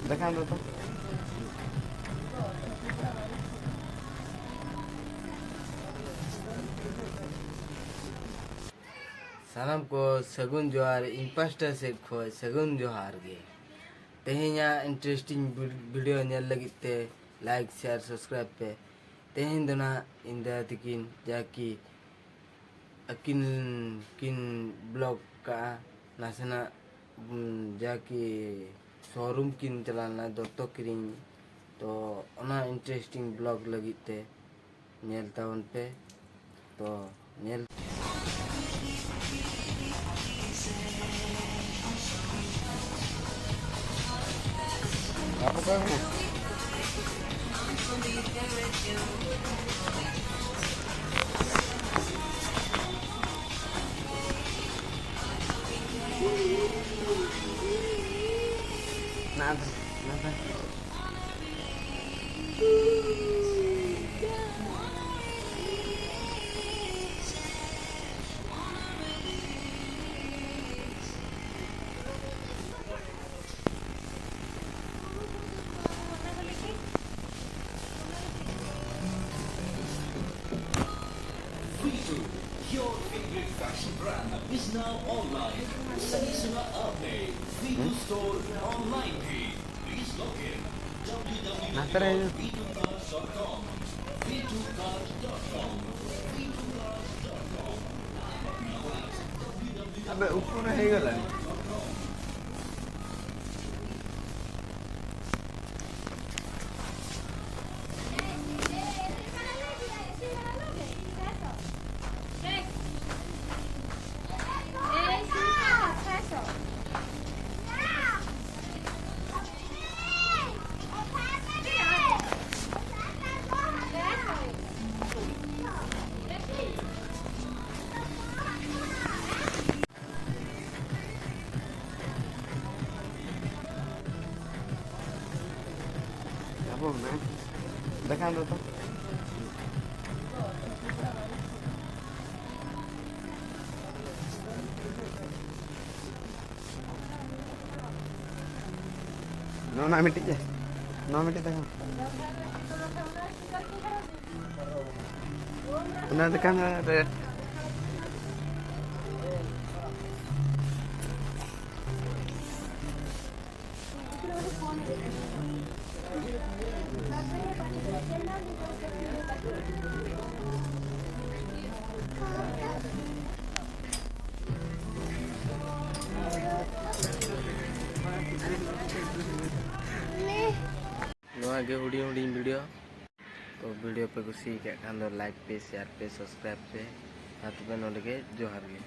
देखाएं दो तो सानम को सगुन जोहार इम्पास्टर से खो सगुन जोहार गे तेहेኛ इंटरेस्टिंग वीडियो नेल लगित ते लाइक शेयर सब्सक्राइब पे तेहेñ दोना इंदा तिकिन जाकी अकिन किन ब्लॉग का नासना जाकी शोरूम किन चलाना दोतो किरिंग तो ओना इंटरेस्टिंग ब्लॉग लगित ते नेल तावन पे तो nail apa kamu? Nada, nada. Your favorite fashion brand is now online. Sanisuna Update, Vitu Store online page. Please log in www.v2cars.com, v2cars.com, v2cars.com. Now at अबे ऊपर है गला apa man? देखाएं दो तो नौ मिनट के 9 मिनट देखा उन्हें देखाना गे हुडी हुडी वीडियो तो वीडियो पे कुछ लाइक पे शेयर पे सब्सक्राइब पे हाथ पे नोडे जोहार गे।